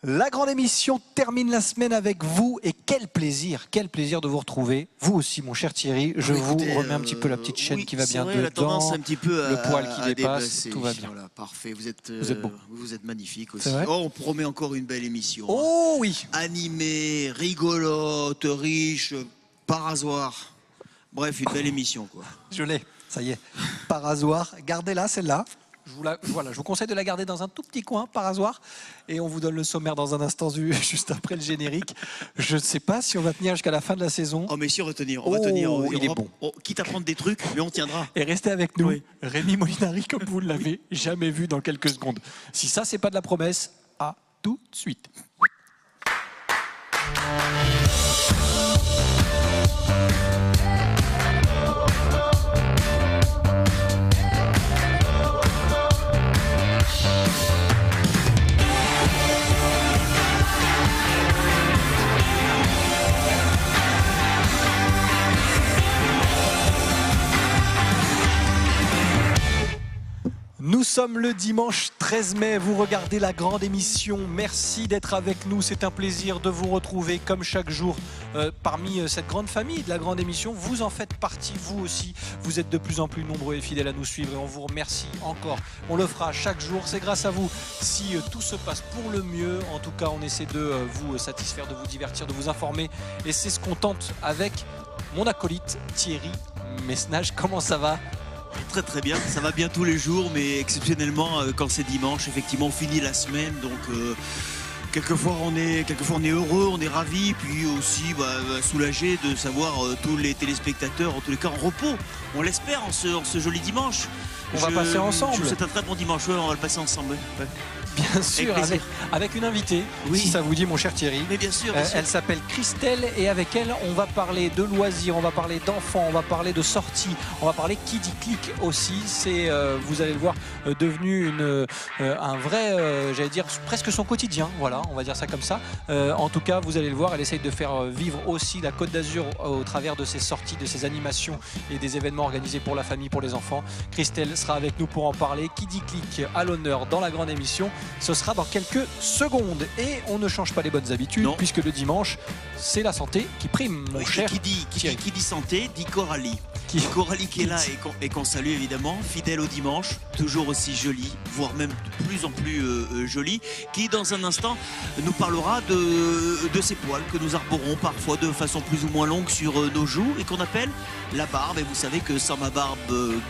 La grande émission termine la semaine avec vous et quel plaisir de vous retrouver. Vous aussi, mon cher Thierry, je vous remets un petit peu la petite chaîne qui va bien dedans, la tendance un petit peu le poil qui dépasse, tout va bien. Voilà, parfait, vous êtes beau. vous êtes magnifique aussi. Oh, on promet encore une belle émission. Oh oui. Animée, rigolote, riche, parasoir. Bref, une belle émission quoi. Je l'ai, ça y est. Parasoir, gardez-la celle-là. Je vous conseille de la garder dans un tout petit coin, parasoir. Et on vous donne le sommaire dans un instant, juste après le générique. Je ne sais pas si on va tenir jusqu'à la fin de la saison. Oh mais si on va tenir, on va tenir. Il est bon. Quitte à prendre des trucs, mais on tiendra. Et restez avec nous, Oui. Rémi Molinari, comme vous ne l'avez jamais vu dans quelques secondes. Si ça, c'est pas de la promesse, à tout de suite. Nous sommes le dimanche 13 mai, vous regardez la grande émission, merci d'être avec nous, c'est un plaisir de vous retrouver comme chaque jour parmi cette grande famille de la grande émission. Vous en faites partie, vous aussi, vous êtes de plus en plus nombreux et fidèles à nous suivre et on vous remercie encore. On le fera chaque jour, c'est grâce à vous si tout se passe pour le mieux. En tout cas, on essaie de vous satisfaire, de vous divertir, de vous informer et c'est ce qu'on tente avec mon acolyte Thierry Messnage. Comment ça va ? Très très bien, ça va bien tous les jours, mais exceptionnellement quand c'est dimanche, effectivement on finit la semaine, donc quelquefois on est heureux, on est ravis, puis aussi soulagé de savoir tous les téléspectateurs en tous les cas en repos, on l'espère en ce joli dimanche. On va passer ensemble. C'est un très bon dimanche, ouais, on va le passer ensemble. Ouais. Bien sûr, avec une invitée, oui. Si ça vous dit mon cher Thierry. Mais bien sûr, Elle s'appelle Christelle et avec elle on va parler de loisirs, on va parler d'enfants, on va parler de sorties, on va parler qui dit clic aussi. C'est, vous allez le voir, devenu un vrai, j'allais dire presque son quotidien, voilà, on va dire ça comme ça. En tout cas, vous allez le voir, elle essaye de faire vivre aussi la Côte d'Azur au travers de ses sorties, de ses animations et des événements organisés pour la famille, pour les enfants. Christelle sera avec nous pour en parler. Qui dit clic à l'honneur dans la grande émission. Ce sera dans quelques secondes et on ne change pas les bonnes habitudes puisque le dimanche, c'est la santé qui prime, mon cher. Qui dit santé, dit Coralie. Coralie qui est là et qu'on salue évidemment, fidèle au dimanche, toujours aussi jolie, voire même de plus en plus jolie, qui dans un instant nous parlera de ces poils que nous arborons parfois de façon plus ou moins longue sur nos joues et qu'on appelle la barbe. Et vous savez que sans ma barbe,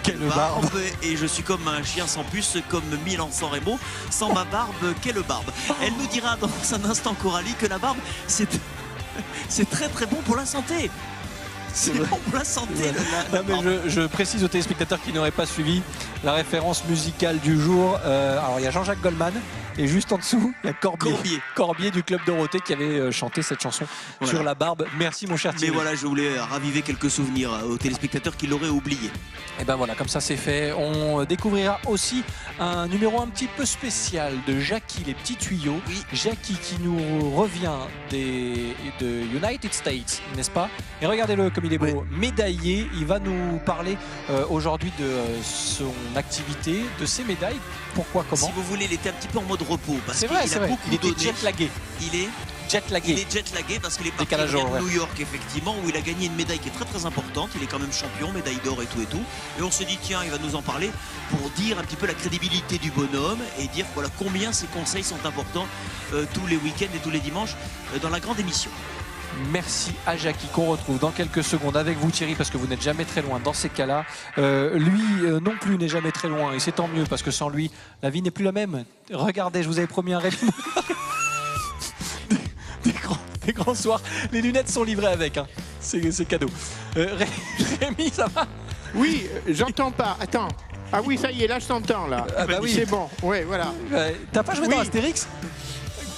quelle barbe. Et je suis comme un chien sans puce, comme Milan sans Remo, sans ma barbe, quelle barbe. Elle nous dira dans un instant, Coralie, que la barbe, c'est très très bon pour la santé. C'est bon pour la santé. Non, mais je précise aux téléspectateurs qui n'auraient pas suivi la référence musicale du jour. Alors il y a Jean-Jacques Goldman et juste en dessous il y a Corbier du Club Dorothée qui avait chanté cette chanson sur la barbe. Merci mon cher Thierry. Mais voilà, je voulais raviver quelques souvenirs aux téléspectateurs qui l'auraient oublié. Et ben voilà, comme ça c'est fait. On découvrira aussi un numéro un petit peu spécial de Jackie les petits tuyaux. Oui. Jackie qui nous revient de United States, n'est-ce pas? Et regardez-le comme il est beau, médaillé. Il va nous parler aujourd'hui de son activité, de ses médailles. Pourquoi, comment? Si vous voulez, il était un petit peu en mode repos. C'est vrai, c'est vrai. Il était jet-lagué. Il est jet-lagué parce qu'il est parti de New York effectivement où il a gagné une médaille qui est très très importante. Il est quand même champion, médaille d'or et tout. Et on se dit tiens, il va nous en parler pour dire un petit peu la crédibilité du bonhomme et dire voilà combien ses conseils sont importants tous les week-ends et tous les dimanches dans la grande émission. Merci à Jackie qu'on retrouve dans quelques secondes avec vous Thierry parce que vous n'êtes jamais très loin dans ces cas-là. Lui non plus n'est jamais très loin et c'est tant mieux parce que sans lui la vie n'est plus la même. Regardez, je vous avais promis un rythme. des grands soirs. Les lunettes sont livrées avec, hein. C'est cadeau. Rémi, ça va? Oui, j'entends pas. Attends. Ah oui, ça y est, là je t'entends là. Ah bah oui. C'est bon, ouais, voilà. T'as pas joué dans Astérix?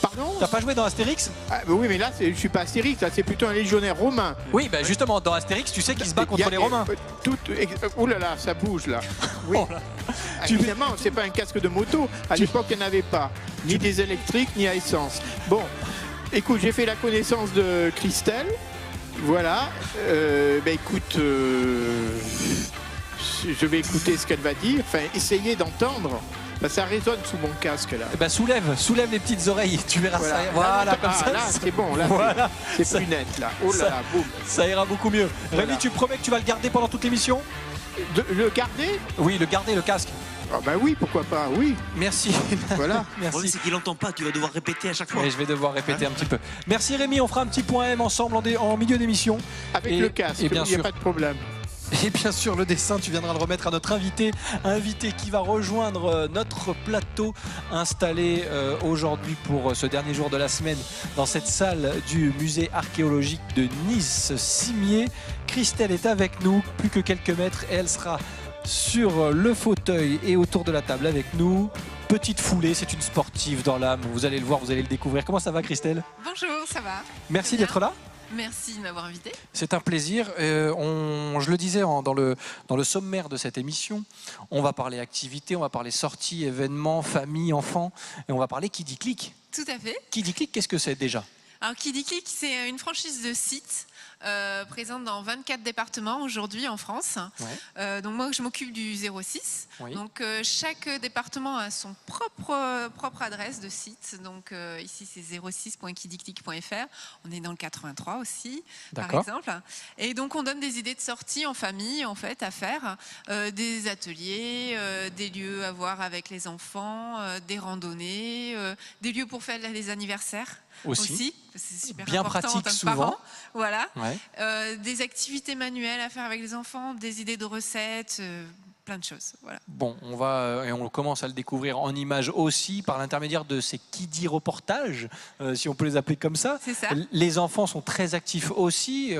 Pardon? T'as pas joué dans Astérix? Bah oui, mais là je suis pas Astérix, là c'est plutôt un légionnaire romain. Oui, bah justement, dans Astérix, tu sais qu'il se bat contre les Romains. Oh là là, ça bouge là. Oui. Oh là. Évidemment, c'est pas un casque de moto. À l'époque, il n'y en avait pas. Ni des électriques, ni à essence. Bon, écoute, j'ai fait la connaissance de Christelle. Voilà. Écoute, je vais écouter ce qu'elle va dire. Enfin, essayer d'entendre Bah, ça résonne sous mon casque là. Eh ben, soulève les petites oreilles, tu verras Voilà, ça. Voilà, comme ça. Là, c'est bon, là, Voilà. c'est plus net là. Oh là là, boum. Ça ira beaucoup mieux. Voilà. Rémi, tu promets que tu vas le garder pendant toute l'émission? Le garder? Oui, le garder, le casque. Ah bah oui, pourquoi pas, oui. Merci. Voilà. Le problème, Merci. c'est qu'il n'entend pas, tu vas devoir répéter à chaque fois. Oui, je vais devoir répéter un petit peu. Merci Rémi, on fera un petit point M ensemble en milieu d'émission. Avec Et- le casque, et il bien n'y a sûr. pas de problème. Et bien sûr, le dessin, tu viendras le remettre à notre invité qui va rejoindre notre plateau installé aujourd'hui pour ce dernier jour de la semaine dans cette salle du musée archéologique de Nice-Cimier. Christelle est avec nous, plus que quelques mètres, et elle sera sur le fauteuil et autour de la table avec nous. Petite foulée, c'est une sportive dans l'âme. Vous allez le voir, vous allez le découvrir. Comment ça va, Christelle? Bonjour, ça va? Merci Très bien. d'être là. Merci de m'avoir invité. C'est un plaisir. Je le disais dans le sommaire de cette émission, on va parler activité, on va parler sorties, événements, famille, enfants, et on va parler Qui dit Click. Tout à fait. Qui dit Click, qu'est-ce que c'est déjà? Alors, Qui dit Click, c'est une franchise de sites présente dans 24 départements aujourd'hui en France. Ouais. Donc moi, je m'occupe du 06. Oui. Donc chaque département a son propre adresse de site. Donc ici, c'est 06.quidiclick.fr. On est dans le 83 aussi, par D'accord. exemple. Et donc on donne des idées de sortie en famille, en fait, à faire, des ateliers, des lieux à voir avec les enfants, des randonnées, des lieux pour faire les anniversaires. Aussi. C'est super Bien important en pratique tant que souvent. parent. Voilà. Ouais. Des activités manuelles à faire avec les enfants, des idées de recettes, plein de choses. Voilà. Bon, et on commence à le découvrir en images aussi par l'intermédiaire de ces Qui dit reportages, si on peut les appeler comme ça. C'est ça. Les enfants sont très actifs aussi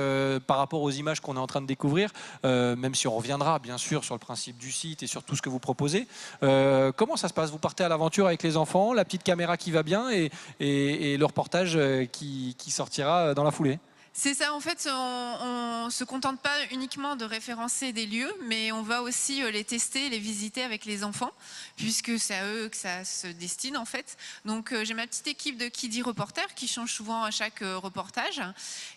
par rapport aux images qu'on est en train de découvrir, même si on reviendra bien sûr sur le principe du site et sur tout ce que vous proposez. Comment ça se passe? Vous partez à l'aventure avec les enfants, la petite caméra qui va bien et le reportage qui sortira dans la foulée? C'est ça, en fait, on ne se contente pas uniquement de référencer des lieux, mais on va aussi les tester, les visiter avec les enfants, puisque c'est à eux que ça se destine, en fait. Donc, j'ai ma petite équipe de Qui dit reporter qui change souvent à chaque reportage.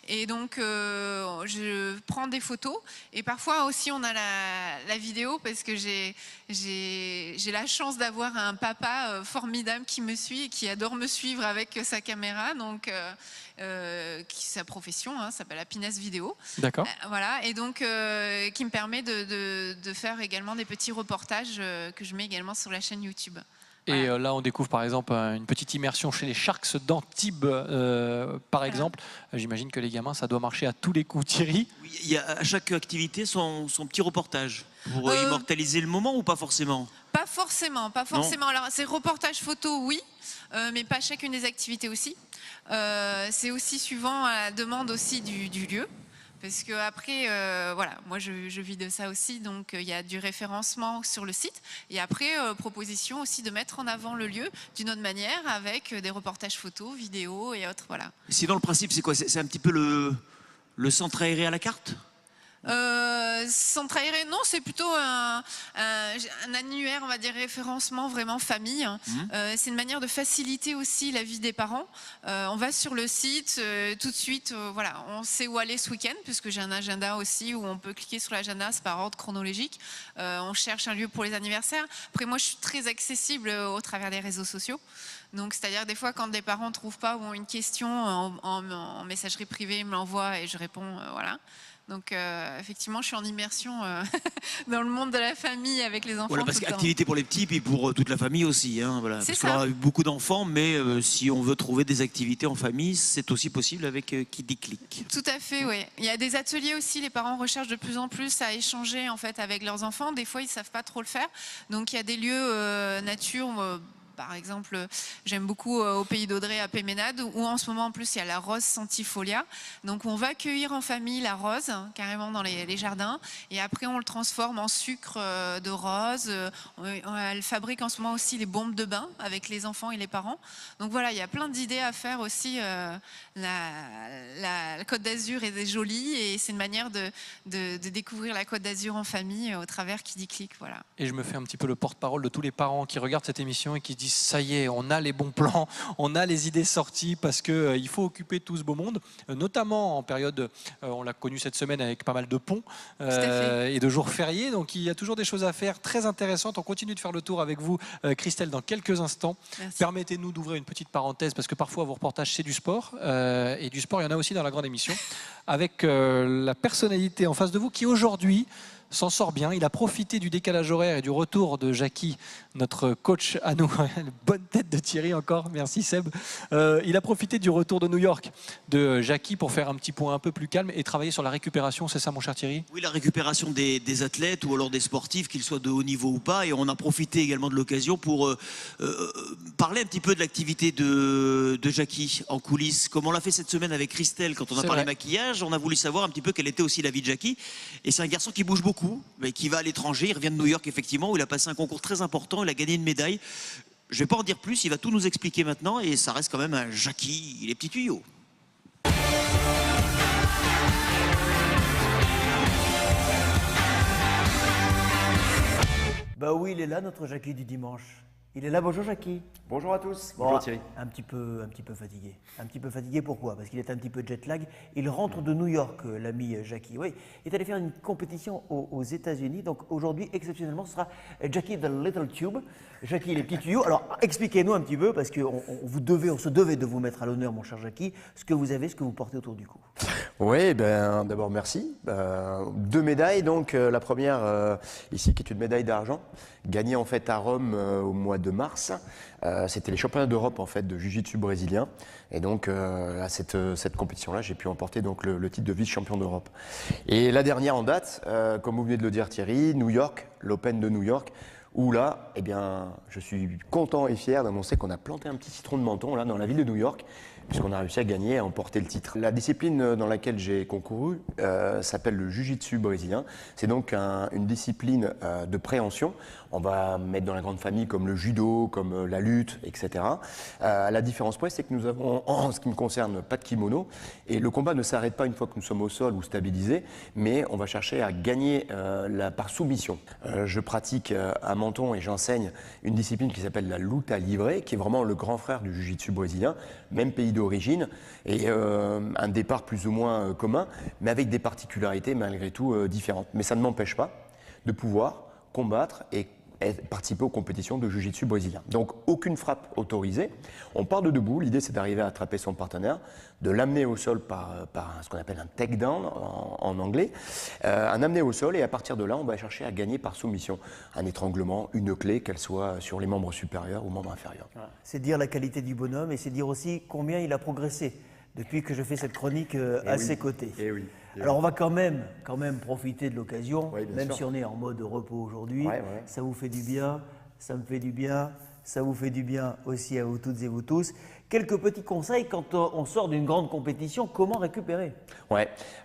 Et donc, je prends des photos. Et parfois aussi, on a la vidéo, parce que j'ai la chance d'avoir un papa formidable qui me suit et qui adore me suivre avec sa caméra. Donc, sa profession s'appelle Happiness Vidéo. D'accord. Voilà, et donc qui me permet de faire également des petits reportages que je mets également sur la chaîne YouTube. Et là, on découvre par exemple une petite immersion chez les Sharks d'Antibes, par exemple. J'imagine que les gamins, ça doit marcher à tous les coups. Thierry? Oui, il y a à chaque activité son petit reportage pour immortaliser le moment ou pas forcément? Pas forcément, pas forcément. Alors, c'est reportage photo, oui, mais pas chacune des activités aussi. C'est aussi suivant à la demande aussi du lieu. Parce que après, voilà, moi je vis de ça aussi, donc il y a du référencement sur le site. Et après, proposition aussi de mettre en avant le lieu d'une autre manière avec des reportages photos, vidéos et autres, voilà. Sinon, le principe, c'est quoi? C'est un petit peu le centre aéré à la carte? Centre aéré, non, c'est plutôt un annuaire, on va dire, référencement vraiment famille. C'est une manière de faciliter aussi la vie des parents. On va sur le site, tout de suite, voilà, on sait où aller ce week-end, puisque j'ai un agenda aussi où on peut cliquer sur l'agenda, c'est par ordre chronologique. On cherche un lieu pour les anniversaires. Après, moi, je suis très accessible au travers des réseaux sociaux. Donc, c'est-à-dire des fois, quand des parents ne trouvent pas ou ont une question en messagerie privée, ils me l'envoient et je réponds, voilà. Donc effectivement, je suis en immersion dans le monde de la famille avec les enfants. Voilà, parce tout le temps. qu'activité pour les petits puis pour toute la famille aussi. Voilà. C'est Parce qu'on ça. a eu beaucoup d'enfants, mais si on veut trouver des activités en famille, c'est aussi possible avec Qui dit Click. Tout à fait, oui. Il y a des ateliers aussi, les parents recherchent de plus en plus à échanger en fait avec leurs enfants. Des fois, ils ne savent pas trop le faire. Donc il y a des lieux nature. Par exemple, j'aime beaucoup au Pays d'Audrey à Péménade, où en ce moment en plus il y a la rose centifolia. Donc on va cueillir en famille la rose, carrément dans les jardins, et après on le transforme en sucre de rose. Elle fabrique en ce moment aussi les bombes de bain avec les enfants et les parents. Donc voilà, il y a plein d'idées à faire aussi. La Côte d'Azur est jolie et c'est une manière de découvrir la Côte d'Azur en famille au travers Qui dit Click. Voilà. Et je me fais un petit peu le porte-parole de tous les parents qui regardent cette émission et qui se disent dit ça y est, on a les bons plans, on a les idées sorties parce qu'il faut occuper tout ce beau monde, notamment en période, on l'a connu cette semaine avec pas mal de ponts et de jours fériés. Donc il y a toujours des choses à faire très intéressantes. On continue de faire le tour avec vous, Christelle, dans quelques instants. Permettez-nous d'ouvrir une petite parenthèse parce que parfois vos reportages c'est du sport et du sport il y en a aussi dans la grande émission avec la personnalité en face de vous qui aujourd'hui s'en sort bien. Il a profité du décalage horaire et du retour de Jackie, notre coach à nous. Bonne tête de Thierry encore, merci Seb. Il a profité du retour de New York de Jackie pour faire un petit point un peu plus calme et travailler sur la récupération, c'est ça mon cher Thierry? Oui, la récupération des athlètes ou alors des sportifs, qu'ils soient de haut niveau ou pas. Et on a profité également de l'occasion pour parler un petit peu de l'activité de Jackie en coulisses. Comme on l'a fait cette semaine avec Christelle quand on a parlé maquillage, on a voulu savoir un petit peu quelle était aussi la vie de Jackie. Et c'est un garçon qui bouge beaucoup, mais qui va à l'étranger. Il revient de New York effectivement où il a passé un concours très important. Il a gagné une médaille. Je ne vais pas en dire plus, il va tout nous expliquer maintenant et ça reste quand même un Jackie, les petits tuyaux. Bah oui, il est là notre Jackie du dimanche. Il est là, bonjour Jackie. Bonjour à tous. Bonjour Thierry. Un petit peu fatigué. Un petit peu fatigué, pourquoi? Parce qu'il est un petit peu jet lag. Il rentre de New York, l'ami Jackie. Oui, il est allé faire une compétition aux États-Unis. Donc aujourd'hui, exceptionnellement, ce sera Jackie the Little Tube. Jackie les petits tuyaux. Alors expliquez-nous un petit peu, parce qu'on se devait de vous mettre à l'honneur, mon cher Jackie, ce que vous avez, ce que vous portez autour du cou. Oui, d'abord merci. 2 médailles, donc la première ici qui est une médaille d'argent, gagnée en fait à Rome au mois de mars. C'était les championnats d'Europe en fait de jiu-jitsu brésilien. Et donc à cette compétition-là, j'ai pu emporter donc le titre de vice-champion d'Europe. Et la dernière en date, comme vous venez de le dire Thierry, New York, l'Open de New York, où là, eh bien, je suis content et fier d'annoncer qu'on a planté un petit citron de menton là dans la ville de New York, puisqu'on a réussi à gagner et à emporter le titre. La discipline dans laquelle j'ai concouru s'appelle le jiu-jitsu brésilien. C'est donc une discipline de préhension. On va mettre dans la grande famille comme le judo, comme la lutte, etc. La différence près, c'est que nous avons, en ce qui me concerne, pas de kimono. Et le combat ne s'arrête pas une fois que nous sommes au sol ou stabilisés, mais on va chercher à gagner par soumission. Je pratique à Menton et j'enseigne une discipline qui s'appelle la luta livre, qui est vraiment le grand frère du jiu-jitsu brésilien, même pays d'origine, et un départ plus ou moins commun, mais avec des particularités malgré tout différentes. Mais ça ne m'empêche pas de pouvoir combattre et participer aux compétitions de jiu-jitsu brésilien. Donc aucune frappe autorisée. On part de debout, l'idée c'est d'arriver à attraper son partenaire, de l'amener au sol par ce qu'on appelle un takedown en anglais, un amener au sol et à partir de là on va chercher à gagner par soumission. Un étranglement, une clé, qu'elle soit sur les membres supérieurs ou membres inférieurs. C'est dire la qualité du bonhomme et c'est dire aussi combien il a progressé depuis que je fais cette chronique à ses côtés. Alors on va quand même profiter de l'occasion, même si on est en mode repos aujourd'hui. Ça vous fait du bien, ça me fait du bien, ça vous fait du bien aussi à vous toutes et vous tous. Quelques petits conseils quand on sort d'une grande compétition, comment récupérer?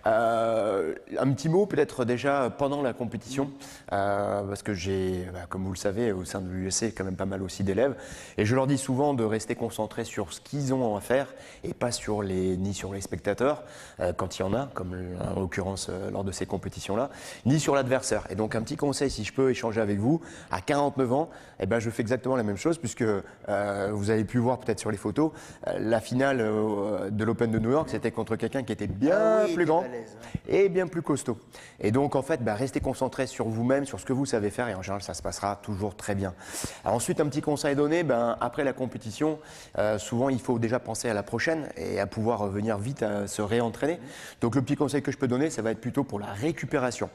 Un petit mot peut-être déjà pendant la compétition, parce que j'ai, comme vous le savez, au sein de l'UEC, quand même pas mal aussi d'élèves, et je leur dis souvent de rester concentrés sur ce qu'ils ont à faire et pas ni sur les spectateurs, quand il y en a, comme en l'occurrence lors de ces compétitions-là, ni sur l'adversaire. Et donc un petit conseil, si je peux échanger avec vous, à 49 ans, je fais exactement la même chose, puisque vous avez pu voir peut-être sur les photos, la finale de l'Open de New York, c'était contre quelqu'un qui était bien plus grand et bien plus costaud. Et donc en fait, restez concentrés sur vous-même, sur ce que vous savez faire et en général, ça se passera toujours très bien. Alors, ensuite, un petit conseil donné, après la compétition, souvent il faut déjà penser à la prochaine et à pouvoir venir vite à se réentraîner. Donc le petit conseil que je peux donner, ça va être plutôt pour la récupération.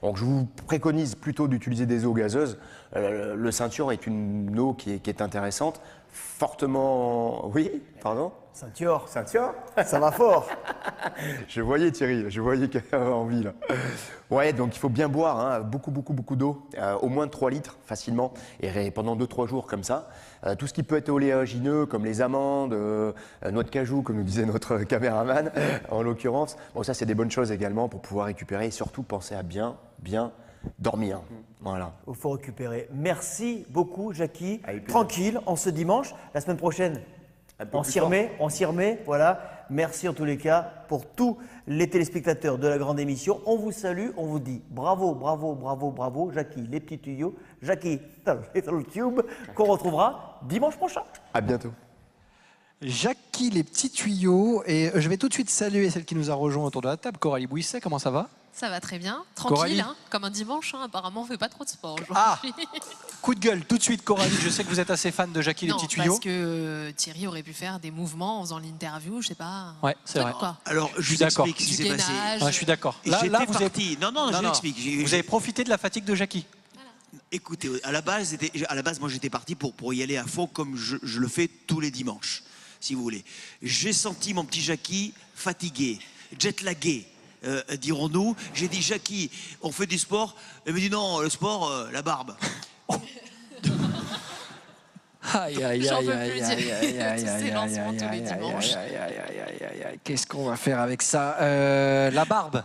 Donc je vous préconise plutôt d'utiliser des eaux gazeuses. Le ceinture est une eau qui est intéressante. Fortement... Oui, pardon? Ceinture, ça va fort. Je voyais Thierry, je voyais qu'il avait envie là. Ouais, donc il faut bien boire, beaucoup d'eau, au moins 3 litres facilement, et pendant 2-3 jours comme ça. Tout ce qui peut être oléagineux, comme les amandes, noix de cajou, comme nous disait notre caméraman, en l'occurrence. Bon, ça c'est des bonnes choses également pour pouvoir récupérer et surtout penser à bien dormir. Voilà. Il faut récupérer. Merci beaucoup, Jackie. Tranquille, en ce dimanche. La semaine prochaine, on s'y remet. Voilà. merci en tous les cas pour tous les téléspectateurs de la grande émission. On vous salue, on vous dit bravo, bravo, bravo, bravo. Jackie, les petits tuyaux. Jackie, Little Tube, qu'on retrouvera dimanche prochain. À bientôt. Jackie, les petits tuyaux. Et je vais tout de suite saluer celle qui nous a rejoint autour de la table, Coralie Bouisset. Comment ça va? Ça va très bien, Coralie. tranquille, hein, comme un dimanche. Hein, apparemment, on ne fait pas trop de sport aujourd'hui. Ah, coup de gueule, tout de suite, Coralie. Je sais que vous êtes assez fan de Jackie, les petits tuyaux. Parce que Thierry aurait pu faire des mouvements en faisant l'interview, je sais pas. Ouais, c'est vrai. Quoi. Alors, je vous d'accord. explique ce qui s'est passé. Ouais, je suis d'accord. Là, vous avez... Non, je l'explique. Vous avez profité de la fatigue de Jackie. Écoutez, à la base, moi, j'étais parti pour y aller à fond comme je le fais tous les dimanches, si vous voulez. J'ai senti mon petit Jackie fatigué, jet-lagué. Dirons-nous, j'ai dit Jackie, on fait du sport. Elle me dit non, le sport, la barbe. Aïe, aïe, J'en aïe, peux aïe, plus aïe, dire. aïe, aïe, Tous ces aïe, lancements aïe, tous les aïe, dimanches. aïe, aïe, aïe, aïe, aïe. Qu'est-ce qu'on va faire avec ça? La barbe,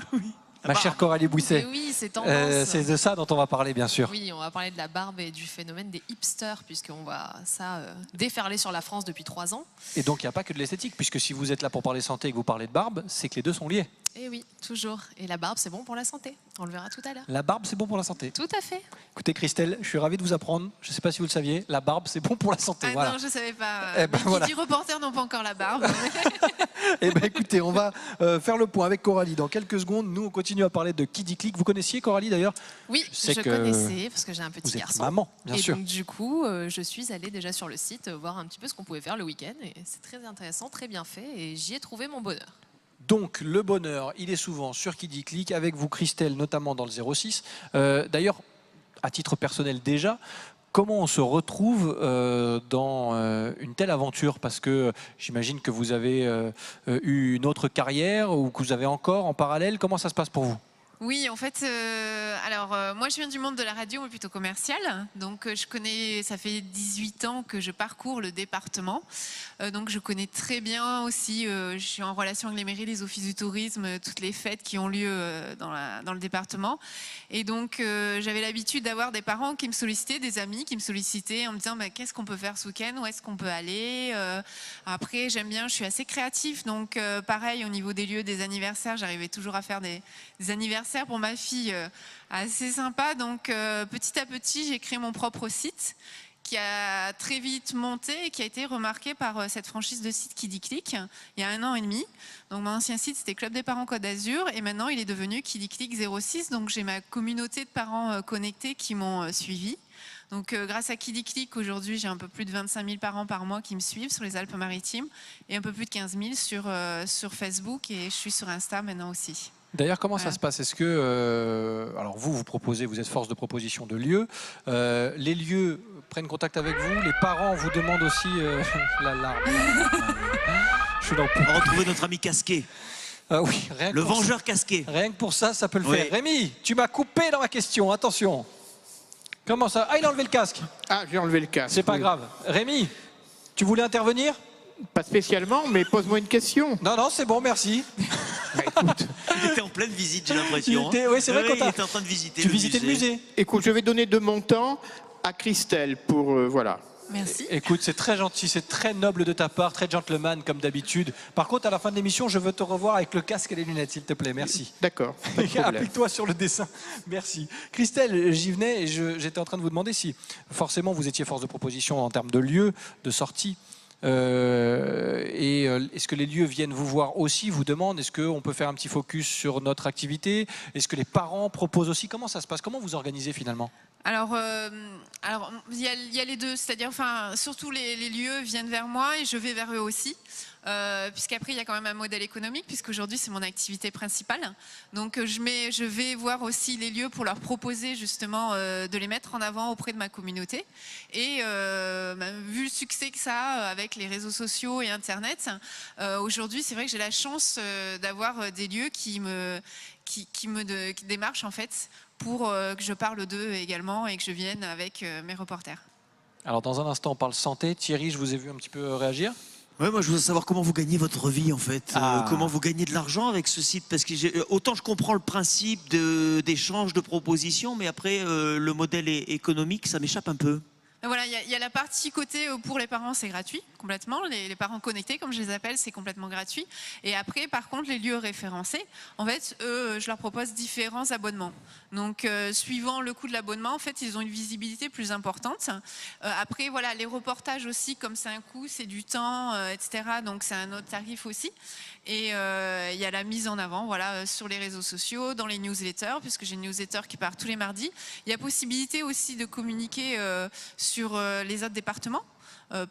ma chère Coralie Bouisset. Et oui, c'est tendance. C'est de ça dont on va parler, bien sûr. Oui, on va parler de la barbe et du phénomène des hipsters, puisqu'on voit ça déferler sur la France depuis 3 ans. Et donc, il n'y a pas que de l'esthétique, puisque si vous êtes là pour parler santé et que vous parlez de barbe, c'est que les deux sont liés. Et oui, toujours. Et la barbe, c'est bon pour la santé. On le verra tout à l'heure. La barbe, c'est bon pour la santé. Tout à fait. Écoutez, Christelle, je suis ravi de vous apprendre. Je ne sais pas si vous le saviez, la barbe, c'est bon pour la santé. Ah voilà. non, je ne savais pas. Eh ben, Mais voilà. qui dit reporter n'ont pas encore la barbe. Eh bien, écoutez, on va faire le point avec Coralie dans quelques secondes. Nous, on continue à parler de Kiddy Click. Vous connaissiez Coralie, d'ailleurs? Oui, sais je que connaissais, parce que j'ai un petit Vous êtes garçon. maman, bien et sûr. donc, du coup, je suis allée déjà sur le site voir un petit peu ce qu'on pouvait faire le week-end. Et c'est très intéressant, très bien fait. Et j'y ai trouvé mon bonheur. Donc, le bonheur, il est souvent sur Kiddy Click, avec vous, Christelle, notamment dans le 06. D'ailleurs, à titre personnel déjà, comment on se retrouve dans une telle aventure? Parce que j'imagine que vous avez eu une autre carrière ou que vous avez encore en parallèle. Comment ça se passe pour vous? Oui, en fait, moi je viens du monde de la radio, mais plutôt commercial. Donc je connais, ça fait 18 ans que je parcours le département. Donc je connais très bien aussi, je suis en relation avec les mairies, les offices du tourisme, toutes les fêtes qui ont lieu dans le département. Et donc j'avais l'habitude d'avoir des parents qui me sollicitaient, des amis qui me sollicitaient en me disant qu'est-ce qu'on peut faire ce week-end, où est-ce qu'on peut aller. Après, j'aime bien, je suis assez créatif. Donc pareil, au niveau des lieux, des anniversaires, j'arrivais toujours à faire des anniversaires pour ma fille assez sympa. Donc petit à petit, j'ai créé mon propre site qui a très vite monté et qui a été remarqué par cette franchise de site Kiddy Click il y a 1 an et demi. Donc mon ancien site, c'était Club des parents Côte d'Azur et maintenant il est devenu Kiddy Click 06. Donc j'ai ma communauté de parents connectés qui m'ont suivi. Donc grâce à Kiddy Click, aujourd'hui j'ai un peu plus de 25 000 parents par mois qui me suivent sur les Alpes-Maritimes et un peu plus de 15 000 sur Facebook, et je suis sur Insta maintenant aussi. D'ailleurs, comment ça se passe? Est-ce que, alors vous proposez, vous êtes force de proposition de lieux, les lieux prennent contact avec vous, les parents vous demandent aussi la larme. Je suis dans On va retrouver notre ami casqué. oui, rien que Le pour vengeur ça. casqué. Rien que pour ça, ça peut le Oui. faire. Rémi, tu m'as coupé dans ma question, attention. Comment ça? Ah, il a enlevé le casque. Ah, j'ai enlevé le casque. C'est pas oui. grave. Rémi, tu voulais intervenir? Pas spécialement, mais pose-moi une question. Non, non, c'est bon, merci. Bah, écoute, Il était en pleine visite, j'ai l'impression. Oui, c'est vrai Oui, qu'on il était en train de visiter Tu le visitais le musée. écoute, je vais donner de mon temps à Christelle pour voilà. Merci. Écoute, c'est très gentil, c'est très noble de ta part, très gentleman comme d'habitude. Par contre, à la fin de l'émission, je veux te revoir avec le casque et les lunettes, s'il te plaît. Merci. D'accord, pas de problème. Applique-toi sur le dessin. Merci. Christelle, j'y venais et j'étais en train de vous demander si forcément vous étiez force de proposition en termes de lieux, de sortie. Est-ce que les lieux viennent vous voir aussi, vous demandent, est-ce qu'on peut faire un petit focus sur notre activité? Est-ce que les parents proposent aussi? Comment ça se passe? Comment vous organisez finalement? Alors, il y a les deux, c'est-à-dire, surtout les lieux viennent vers moi et je vais vers eux aussi, puisqu'après il y a quand même un modèle économique, puisqu'aujourd'hui c'est mon activité principale. Donc je vais voir aussi les lieux pour leur proposer justement de les mettre en avant auprès de ma communauté. Et vu le succès que ça a avec les réseaux sociaux et Internet, aujourd'hui c'est vrai que j'ai la chance d'avoir des lieux qui démarchent en fait, pour que je parle d'eux également et que je vienne avec mes reporters. Alors dans un instant on parle santé. Thierry, je vous ai vu un petit peu réagir. Ouais, moi je veux savoir comment vous gagnez votre vie en fait. Ah. Comment vous gagnez de l'argent avec ce site, parce que autant je comprends le principe d'échange de propositions, mais après le modèle économique, ça m'échappe un peu. Voilà, il y a la partie côté pour les parents, c'est gratuit, complètement. Les parents connectés, comme je les appelle, c'est complètement gratuit. Et après, par contre, les lieux référencés, en fait, eux, je leur propose différents abonnements. Donc, suivant le coût de l'abonnement, en fait, ils ont une visibilité plus importante. Après, voilà, les reportages aussi, comme c'est un coût, c'est du temps, etc. Donc, c'est un autre tarif aussi. Et il y a la mise en avant, voilà, sur les réseaux sociaux, dans les newsletters, puisque j'ai une newsletter qui part tous les mardis. Il y a possibilité aussi de communiquer sur les autres départements.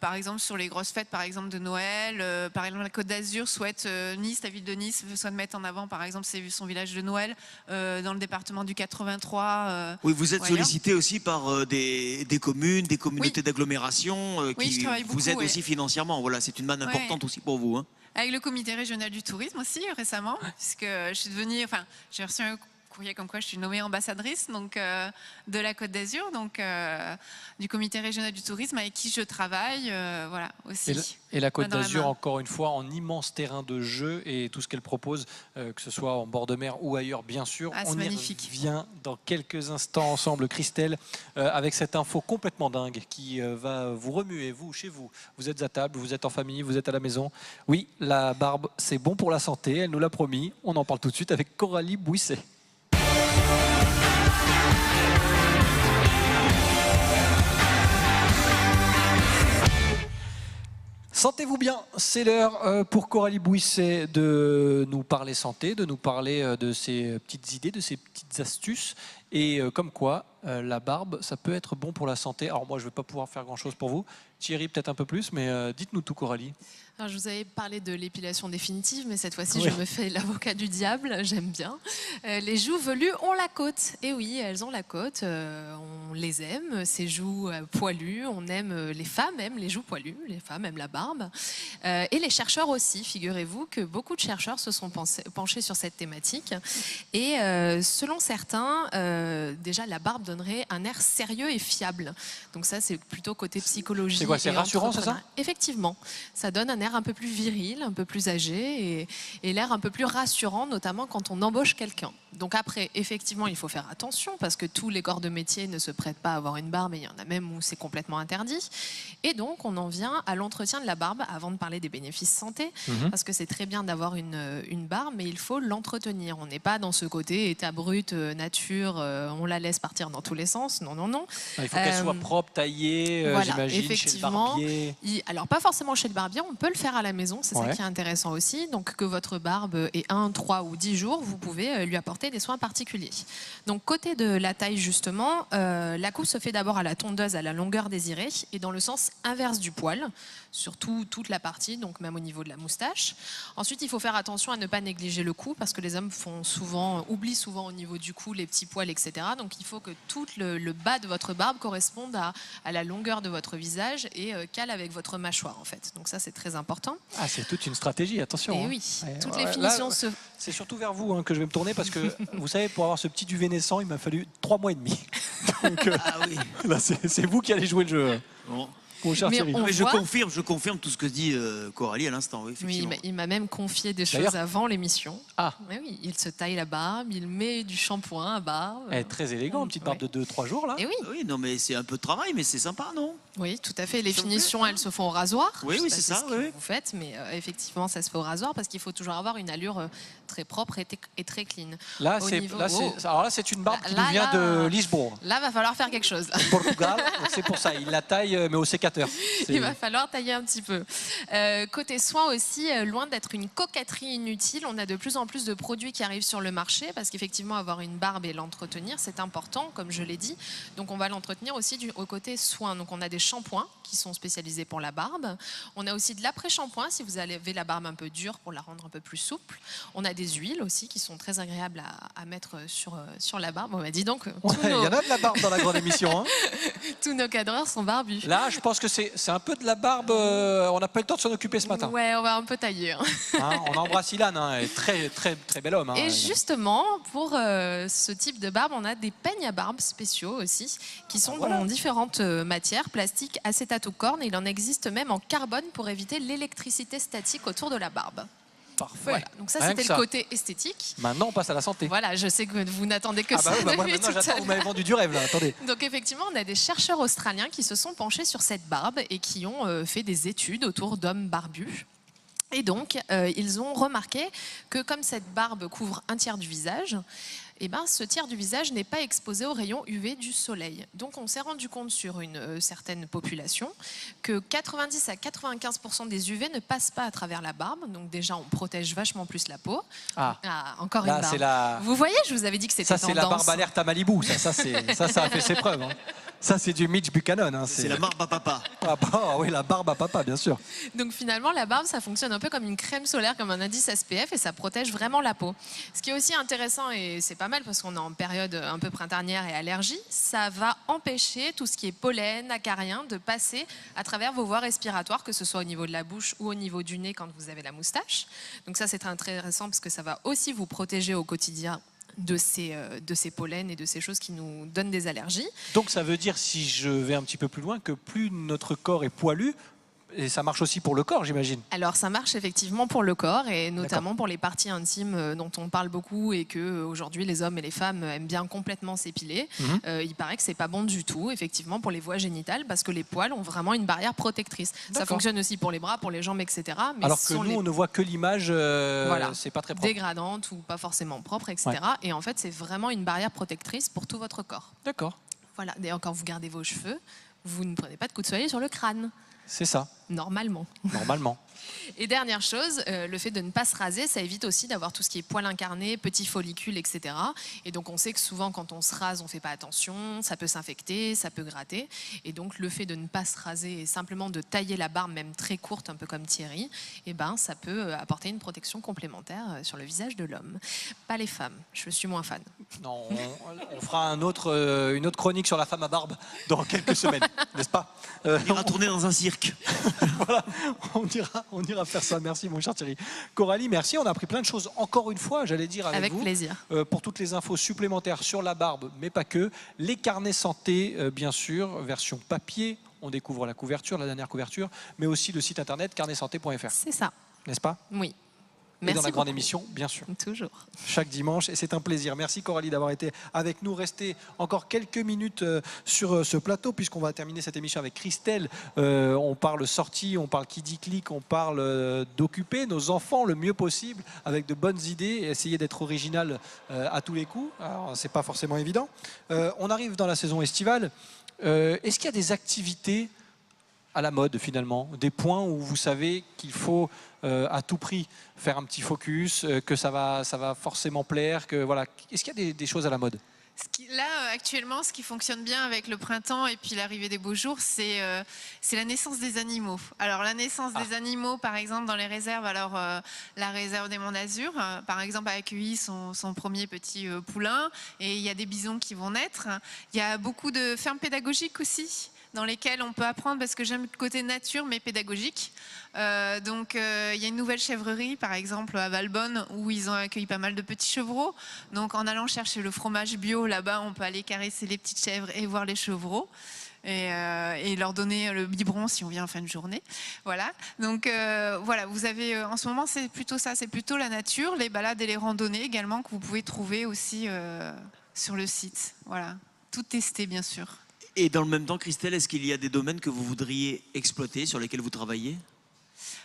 Par exemple sur les grosses fêtes, par exemple de Noël, par exemple la Côte d'Azur souhaite, Nice, la ville de Nice souhaite mettre en avant, par exemple son village de Noël dans le département du 83. Oui, vous êtes sollicité aussi par des communes, des communautés d'agglomération qui vous aident aussi financièrement. Voilà, c'est une manne importante aussi pour vous. Hein. Avec le comité régional du tourisme aussi récemment, puisque je suis devenue, enfin, j'ai reçu un courrier comme quoi je suis nommée ambassadrice donc, de la Côte d'Azur, donc du comité régional du tourisme avec qui je travaille, voilà aussi. Et la Côte d'Azur, encore une fois, en immense terrain de jeu et tout ce qu'elle propose, que ce soit en bord de mer ou ailleurs, bien sûr. On y revient dans quelques instants ensemble, Christelle, avec cette info complètement dingue qui va vous remuer, vous, chez vous. Vous êtes à table, vous êtes en famille, vous êtes à la maison. Oui, la barbe, c'est bon pour la santé, elle nous l'a promis. On en parle tout de suite avec Coralie Bouisset. Sentez-vous bien, c'est l'heure pour Coralie Bouisset de nous parler santé, de nous parler de ses petites idées, de ses petites astuces. Et comme quoi, la barbe, ça peut être bon pour la santé. Alors moi, je ne vais pas pouvoir faire grand-chose pour vous. Thierry, peut-être un peu plus, mais dites-nous tout, Coralie. Alors, je vous avais parlé de l'épilation définitive, mais cette fois-ci, je me fais l'avocat du diable, j'aime bien. Les joues velues ont la côte. Et oui, elles ont la côte. On les aime, ces joues poilues. On aime, les femmes aiment les joues poilues, les femmes aiment la barbe. Et les chercheurs aussi. Figurez-vous que beaucoup de chercheurs se sont penchés sur cette thématique. Et selon certains, déjà, la barbe donnerait un air sérieux et fiable. Donc ça, c'est plutôt côté psychologie. C'est quoi, c'est rassurant, c'est ça? Effectivement, ça donne un air un peu plus viril, un peu plus âgé et l'air un peu plus rassurant, notamment quand on embauche quelqu'un. Donc après, effectivement, il faut faire attention parce que tous les corps de métier ne se prêtent pas à avoir une barbe et il y en a même où c'est complètement interdit. Et donc, on en vient à l'entretien de la barbe avant de parler des bénéfices santé, parce que c'est très bien d'avoir une barbe, mais il faut l'entretenir. On n'est pas dans ce côté état brut, nature, on la laisse partir dans tous les sens. Non, non, non. Il faut qu'elle soit propre, taillée, voilà, j'imagine, effectivement, chez le barbier. Alors, pas forcément chez le barbier, on peut le faire à la maison, c'est ça qui est intéressant aussi. Donc, que votre barbe ait 1, 3 ou 10 jours, vous pouvez lui apporter des soins particuliers. Donc, côté de la taille, justement, la coupe se fait d'abord à la tondeuse à la longueur désirée et dans le sens inverse du poil, surtout toute la partie, donc même au niveau de la moustache. Ensuite, il faut faire attention à ne pas négliger le cou parce que les hommes oublient souvent au niveau du cou les petits poils, etc. Donc, il faut que tout le bas de votre barbe corresponde à la longueur de votre visage et cale avec votre mâchoire, en fait. Donc, ça, c'est très important. Ah, c'est toute une stratégie, attention. Et oui, toutes les finitions se... C'est surtout vers vous que je vais me tourner parce que, vous savez, pour avoir ce petit duvet naissant, il m'a fallu 3 mois et demi. Donc, oui. Là, c'est vous qui allez jouer le jeu. Bon. Mais je confirme tout ce que dit Coralie à l'instant. Oui, il m'a même confié des choses avant l'émission. Ah. Mais oui, il se taille la barbe, il met du shampoing à barbe. Elle est très élégante, une petite barbe de 2-3 jours là. Et oui. Oui, non, mais c'est un peu de travail, mais c'est sympa, non? Oui, tout à fait. Les finitions, elles se font au rasoir. Oui, c'est ça. Ce que vous faites, mais effectivement, ça se fait au rasoir parce qu'il faut toujours avoir une allure très propre et très clean. Là, c'est une barbe qui nous vient de Lisbonne. Là, va falloir faire quelque chose. Portugal, c'est pour ça. Il la taille, mais au sécateur. Il va falloir tailler un petit peu. Côté soins aussi, loin d'être une coquetterie inutile, on a de plus en plus de produits qui arrivent sur le marché parce qu'effectivement, avoir une barbe et l'entretenir, c'est important, comme je l'ai dit. Donc, on va l'entretenir aussi au côté soins. Donc, on a des shampoings qui sont spécialisés pour la barbe. On a aussi de l'après-shampoing si vous avez la barbe un peu dure pour la rendre un peu plus souple. On a des huiles aussi qui sont très agréables à mettre sur la barbe. On m'a dit donc. Il y en a de la barbe dans la grande émission. Hein. Tous nos cadreurs sont barbus. Là, je pense que c'est un peu de la barbe. On n'a pas eu le temps de s'en occuper ce matin. Ouais, on va un peu tailler. On embrasse Ilan, très, très, très bel homme. Et justement, pour ce type de barbe, on a des peignes à barbe spéciaux aussi, qui sont dans différentes matières, plastique, acétate ou corne. Et il en existe même en carbone pour éviter l'électricité statique autour de la barbe. Parfait. Voilà. Donc ça, Rien c'était que le ça. côté esthétique. Maintenant, on passe à la santé. Voilà, je sais que vous n'attendez que Ah ça. bah oui, bah moi depuis maintenant tout à j'attends, vous l'heure. m'avez vendu du rêve là, attendez. Donc effectivement, on a des chercheurs australiens qui se sont penchés sur cette barbe et qui ont fait des études autour d'hommes barbus. Et donc, ils ont remarqué que comme cette barbe couvre un tiers du visage, eh ben, ce tiers du visage n'est pas exposé aux rayons UV du soleil. Donc on s'est rendu compte sur une certaine population que 90 à 95% des UV ne passent pas à travers la barbe. Donc déjà, on protège vachement plus la peau. Ah, encore là, une barbe. c'est la... Vous voyez, je vous avais dit que c'était Ça, tendance. c'est la barbe alerte à Malibu. Ça a fait ses preuves. Hein. Ça, c'est du Mitch Buchanan. Hein. C'est la barbe à papa. Ah, bah, oui, la barbe à papa, bien sûr. Donc finalement, la barbe, ça fonctionne un peu comme une crème solaire, comme un indice SPF, et ça protège vraiment la peau. Ce qui est aussi intéressant, et c'est pas mal parce qu'on est en période un peu printanière et allergie, ça va empêcher tout ce qui est pollen, acarien, de passer à travers vos voies respiratoires, que ce soit au niveau de la bouche ou au niveau du nez quand vous avez la moustache. Donc ça, c'est très intéressant parce que ça va aussi vous protéger au quotidien de ces pollens et de ces choses qui nous donnent des allergies. Donc ça veut dire, si je vais un petit peu plus loin, que plus notre corps est poilu, et ça marche aussi pour le corps, j'imagine. Alors ça marche effectivement pour le corps et notamment pour les parties intimes dont on parle beaucoup et que aujourd'hui les hommes et les femmes aiment bien complètement s'épiler. Il paraît que c'est pas bon du tout, effectivement, pour les voies génitales parce que les poils ont vraiment une barrière protectrice. Ça fonctionne aussi pour les bras, pour les jambes, etc. Mais alors que nous, on ne voit que l'image, voilà, c'est pas très propre. dégradante ou pas forcément propre, etc. Ouais. Et en fait, c'est vraiment une barrière protectrice pour tout votre corps. D'accord. Voilà. D'ailleurs, quand vous gardez vos cheveux, vous ne prenez pas de coup de soleil sur le crâne. C'est ça. Normalement. Normalement. Et dernière chose, le fait de ne pas se raser, ça évite aussi d'avoir tout ce qui est poils incarnés, petits follicules, etc. Et donc on sait que souvent quand on se rase, on ne fait pas attention, ça peut s'infecter, ça peut gratter. Et donc le fait de ne pas se raser et simplement de tailler la barbe, même très courte, un peu comme Thierry, eh ben, ça peut apporter une protection complémentaire sur le visage de l'homme. Pas les femmes, je suis moins fan. Non, on fera une autre chronique sur la femme à barbe dans quelques semaines, n'est-ce pas? On ira tourner dans un cirque. Voilà, on ira faire ça. Merci mon cher Thierry. Coralie, merci. On a appris plein de choses. Encore une fois, j'allais dire avec vous. Plaisir. Pour toutes les infos supplémentaires sur la barbe, mais pas que. Les carnets santé, bien sûr, version papier. On découvre la couverture, la dernière couverture, mais aussi le site internet carnetsanté.fr. C'est ça. N'est-ce pas? Oui. Et dans la grande émission, bien sûr. Toujours. Chaque dimanche, et c'est un plaisir. Merci Coralie d'avoir été avec nous. Restez encore quelques minutes sur ce plateau, puisqu'on va terminer cette émission avec Christelle. On parle sortie, on parle qui dit clic, on parle d'occuper nos enfants le mieux possible, avec de bonnes idées, et essayer d'être original à tous les coups. Alors, c'est pas forcément évident. On arrive dans la saison estivale. Est-ce qu'il y a des activités à la mode finalement, des points où vous savez qu'il faut à tout prix faire un petit focus, que ça va forcément plaire, que voilà. Est-ce qu'il y a des choses à la mode? Là, actuellement, ce qui fonctionne bien avec le printemps et puis l'arrivée des beaux jours, c'est la naissance des animaux. Alors, la naissance des animaux, par exemple, dans les réserves, alors la réserve des Monts d'Azur, par exemple, a accueilli son premier petit poulain et il y a des bisons qui vont naître. Il y a beaucoup de fermes pédagogiques aussi, dans lesquelles on peut apprendre, parce que j'aime le côté nature mais pédagogique. Donc il y a une nouvelle chèvrerie par exemple à Valbonne où ils ont accueilli pas mal de petits chevreaux. Donc en allant chercher le fromage bio là-bas, on peut aller caresser les petites chèvres et voir les chevreaux. Et leur donner le biberon si on vient en fin de journée. Voilà. Donc voilà, vous avez en ce moment c'est plutôt ça, c'est plutôt la nature, les balades et les randonnées également que vous pouvez trouver aussi sur le site. Voilà, tout testé bien sûr. Et dans le même temps, Christelle, est-ce qu'il y a des domaines que vous voudriez exploiter, sur lesquels vous travaillez?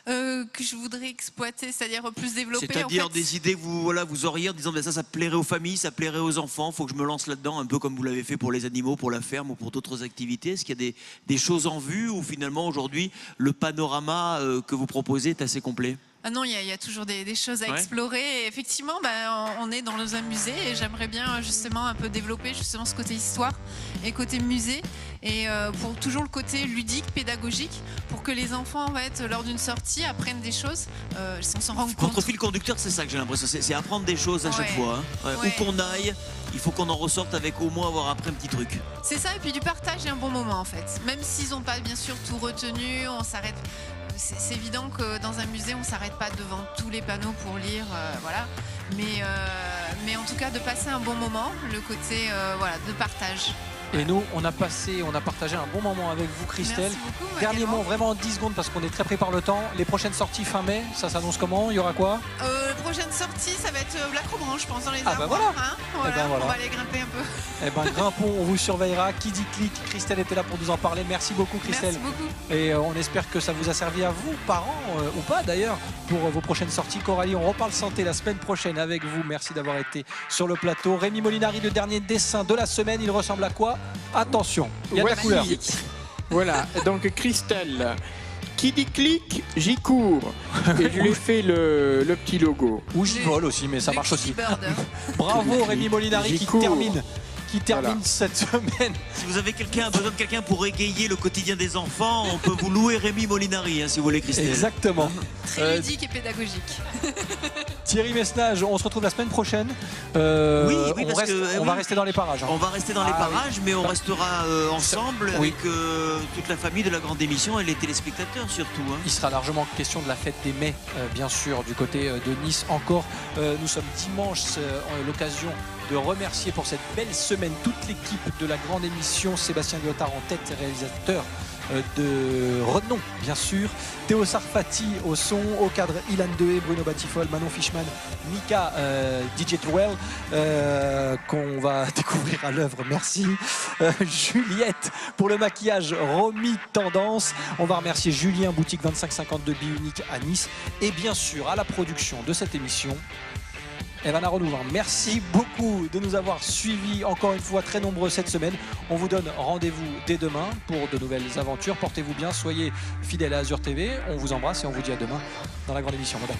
Que je voudrais exploiter, c'est-à-dire plus développer. C'est-à-dire des idées que vous auriez en disant ça plairait aux familles, ça plairait aux enfants, il faut que je me lance là-dedans, un peu comme vous l'avez fait pour les animaux, pour la ferme ou pour d'autres activités. Est-ce qu'il y a des choses en vue ou finalement aujourd'hui le panorama que vous proposez est assez complet? Ah non, il y a toujours des choses à explorer. Et effectivement, on est dans un musée et j'aimerais bien justement un peu développer justement ce côté histoire et côté musée. Et pour toujours le côté ludique, pédagogique, pour que les enfants, en fait, lors d'une sortie, apprennent des choses sans s'en rendre compte. Votre fil conducteur, c'est ça que j'ai l'impression, c'est apprendre des choses à chaque fois. Hein. Où qu'on aille, il faut qu'on en ressorte avec au moins avoir appris un petit truc. C'est ça, et puis du partage et un bon moment en fait. Même s'ils n'ont pas bien sûr tout retenu, on s'arrête. C'est évident que dans un musée, on ne s'arrête pas devant tous les panneaux pour lire, voilà. Mais en tout cas, de passer un bon moment, le côté de partage. Et nous, on a partagé un bon moment avec vous, Christelle. Merci beaucoup, Dernier mot, vraiment en 10 secondes, parce qu'on est très pris par le temps. Les prochaines sorties fin mai, ça s'annonce comment? Il y aura quoi? La prochaine sortie, ça va être l'Acrobranche, je pense, dans les Ah arbres. bah voilà. Hein, Eh ben voilà. On va aller grimper un peu. Eh ben, grimpons, on vous surveillera. Qui dit clic, Christelle était là pour nous en parler. Merci beaucoup, Christelle. Merci beaucoup. Et on espère que ça vous a servi à vous, parents, ou pas d'ailleurs, pour vos prochaines sorties. Coralie, on reparle santé la semaine prochaine avec vous. Merci d'avoir été sur le plateau. Rémi Molinari, le dernier dessin de la semaine, il ressemble à quoi? Attention, il y a de la couleur. Voilà, donc Christelle, qui dit clic, j'y cours. Et je lui ai fait le petit logo. Ou j'y vole aussi, mais ça marche aussi. Bird. Bravo Rémi Molinari qui cours. termine Voilà. cette semaine. Si vous avez besoin de quelqu'un pour égayer le quotidien des enfants, on peut vous louer Rémi Molinari, hein, si vous voulez, Christelle. Exactement. Très ludique et pédagogique. Thierry Messnage, on se retrouve la semaine prochaine. Oui, on parce que va rester dans les parages. Hein. On va rester dans les parages, mais on restera ensemble Oui. avec toute la famille de la grande émission et les téléspectateurs surtout. Hein. Il sera largement question de la fête des Mai, bien sûr, du côté de Nice. Encore, nous sommes dimanche, l'occasion de remercier pour cette belle semaine toute l'équipe de la grande émission. Sébastien Lyotard en tête, réalisateur de renom, bien sûr. Théo Sarfati au son, au cadre Ilan Dehé, Bruno Batifol, Manon Fishman, Mika DJ Trowell, qu'on va découvrir à l'œuvre, merci. Juliette pour le maquillage, Romy Tendance. On va remercier Julien, boutique 2552 Biunique à Nice. Et bien sûr, à la production de cette émission, Evan Aronouvin. Merci beaucoup de nous avoir suivis encore une fois très nombreux cette semaine. On vous donne rendez-vous dès demain pour de nouvelles aventures. Portez-vous bien, soyez fidèles à Azure TV. On vous embrasse et on vous dit à demain dans la grande émission. Bye bye.